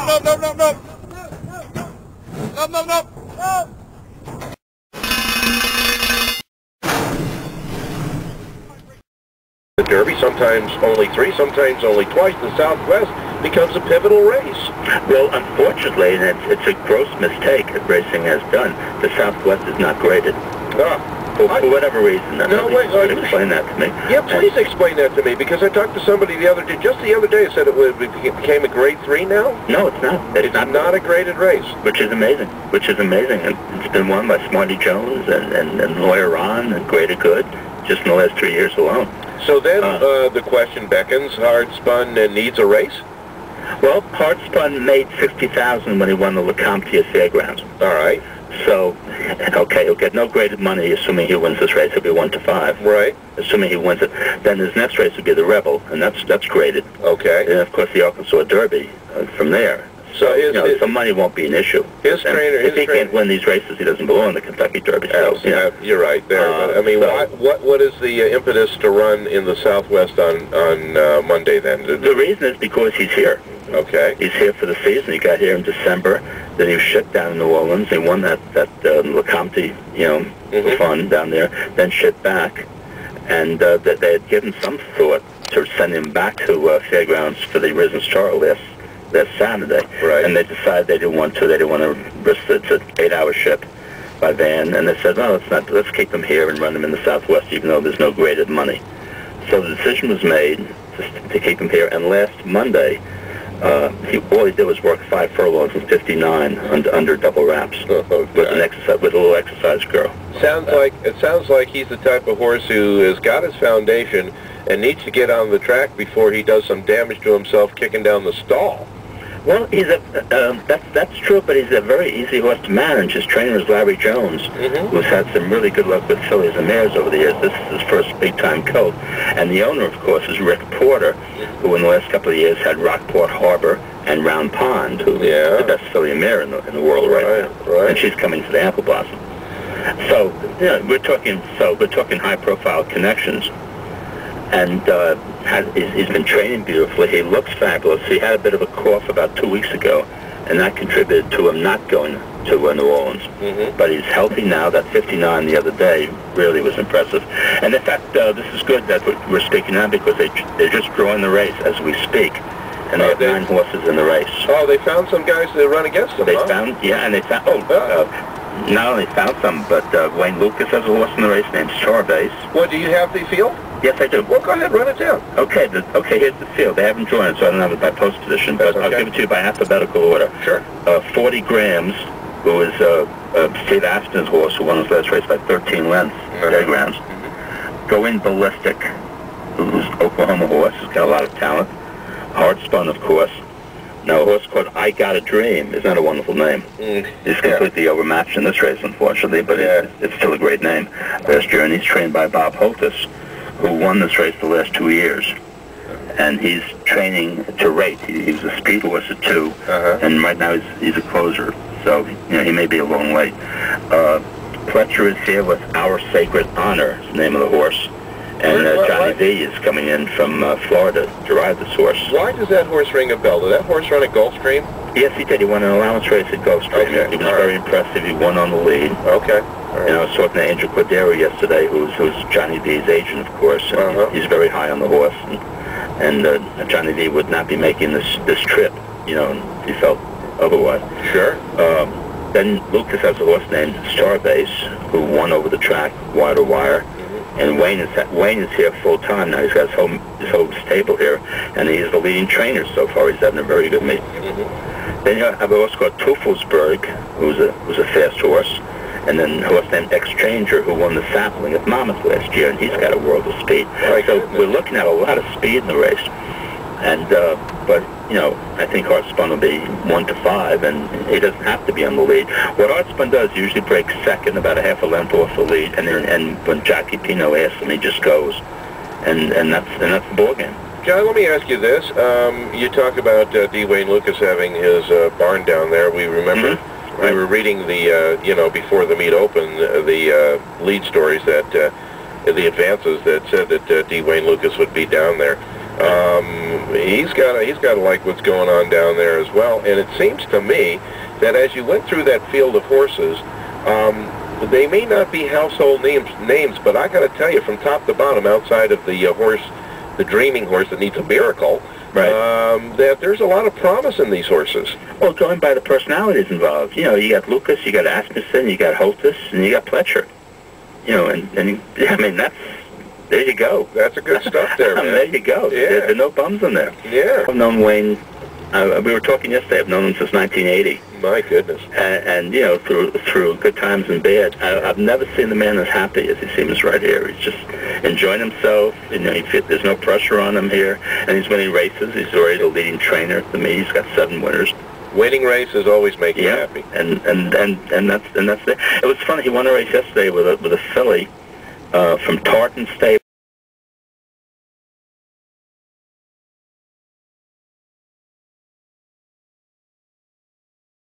The Derby, sometimes only 3, sometimes only twice. The Southwest becomes a pivotal race. Well, unfortunately, and it's a gross mistake that racing has done, the Southwest is not graded. For whatever reason. No, wait, explain that to me. Yeah, please explain that to me, because I talked to somebody just the other day, said it became a grade 3 now? No, it's not. It's not a graded race. Which is amazing. And it's been won by Smarty Jones and Lawyer Ron and Greater Good just in the last 3 years alone. So then the question beckons, Hard Spun needs a race? Well, Hard Spun made $60,000 when he won the Lecompte Fairgrounds. All right. So, okay, he'll get no graded money assuming he wins this race. It'll be 1 to 5. Right. Assuming he wins it. Then his next race will be the Rebel, and that's graded. Okay. And, of course, the Arkansas Derby from there. So, some money won't be an issue. If he can't win these races, he doesn't belong in the Kentucky Derby. So, you're right there. But, I mean, what is the impetus to run in the Southwest on Monday then? The reason is because he's here. Okay. He's here for the season. He got here in December. Then he was shipped down to New Orleans. He won that Lecompte, fun down there. Then shipped back, and they had given some thought to send him back to Fairgrounds for the Risen Star last Saturday. Right. And they decided they didn't want to. They didn't want to risk it. It's an 8-hour ship by van. And they said, no, let's keep him here and run him in the Southwest, even though there's no graded money. So the decision was made to keep him here. And last Monday, all he did was work 5 furlongs and 59 under double wraps with a little exercise girl. It sounds like he's the type of horse who has got his foundation and needs to get on the track before he does some damage to himself kicking down the stall. Well, that's true, but he's a very easy horse to manage. His trainer is Larry Jones, who's had some really good luck with fillies and mares over the years. This is his first big-time colt. And the owner, of course, is Rick Porter, who in the last couple of years had Rockport Harbor and Round Pond, who is the best filly and mare in the world right now. Right. And she's coming to the Apple Blossom. So, we're talking high-profile connections. And he's been training beautifully. He looks fabulous. He had a bit of a cough about 2 weeks ago, and that contributed to him not going to New Orleans. But he's healthy now. That 59 the other day really was impressive. And in fact, this is good that we're speaking now because they're just drawing the race as we speak. And they have 9 horses in the race. Oh, they found some guys that run against them, not only found some, but Wayne Lucas has a horse in the race named Starbase. Well, do you have the field? Yes, I do. Well, go ahead, run it down. Okay, here's the field. They haven't drawn it, so I don't have it by post position, but I'll give it to you by alphabetical order. Sure. 40 Grams, who is Steve Aston's horse, who won his last race by 13 lengths, Fairgrounds. Go in Ballistic, who's Oklahoma horse, who's got a lot of talent. Hard Spun, of course. Now, a horse called I Got a Dream is not a wonderful name. He's completely overmatched in this race, unfortunately, but it's still a great name. Last year, and he's trained by Bob Holtis, who won this race the last 2 years. And he's training to rate. He was a speed horse at 2, and right now he's a closer. So, he may be a long way. Fletcher is here with Our Sacred Honor, is the name of the horse. And Johnny V is coming in from Florida to ride this horse. Why does that horse ring a bell? Did that horse run at Gulfstream? Yes, he did. He won an allowance race at Gulfstream. Okay. He was very impressive. He won on the lead. Okay. I was talking to Angel Cordero yesterday, who's Johnny V's agent, of course. And he's very high on the horse. And Johnny V would not be making this trip, and he felt otherwise. Sure. Then Lucas has a horse named Starbase, who won over the track, wire to wire. And Wayne is here full-time now. He's got his whole stable here, and he's the leading trainer so far. He's having a very good meet. Then you have a horse called Teufelsberg, who's a fast horse, and then a horse named Exchanger, who won the Sapling at Monmouth last year, and he's got a world of speed. So we're looking at a lot of speed in the race. And but I think Hard Spun will be 1 to 5, and he doesn't have to be on the lead. What Hard Spun does usually breaks second, about a half a length off the lead, and when Jackie Pino asks him, he just goes, and that's the ball game. John, let me ask you this: you talk about D. Wayne Lucas having his barn down there. We remember we were reading the before the meet opened, the lead stories that the advances that said that D. Wayne Lucas would be down there. he's got to like what's going on down there as well. And it seems to me that as you went through that field of horses, they may not be household names, but I got to tell you, from top to bottom, outside of the horse, the dreaming horse that needs a miracle, right, that there's a lot of promise in these horses. Well, going by the personalities involved, you know, you got Lucas, you got Asmussen, you got Holtis, and you got Pletcher. You know, and I mean, there you go. That's a good stuff there, man. There you go. Yeah. There are no bums in there. Yeah. I've known Wayne, we were talking yesterday, I've known him since 1980. My goodness. And you know, through good times and bad, I've never seen the man as happy as he seems right here. He's just enjoying himself. You know, there's no pressure on him here, and he's winning races. He's already the leading trainer to me. He's got 7 winners. Winning races always make you happy. And that's it. It was funny. He won a race yesterday with a filly from Tartan Stable.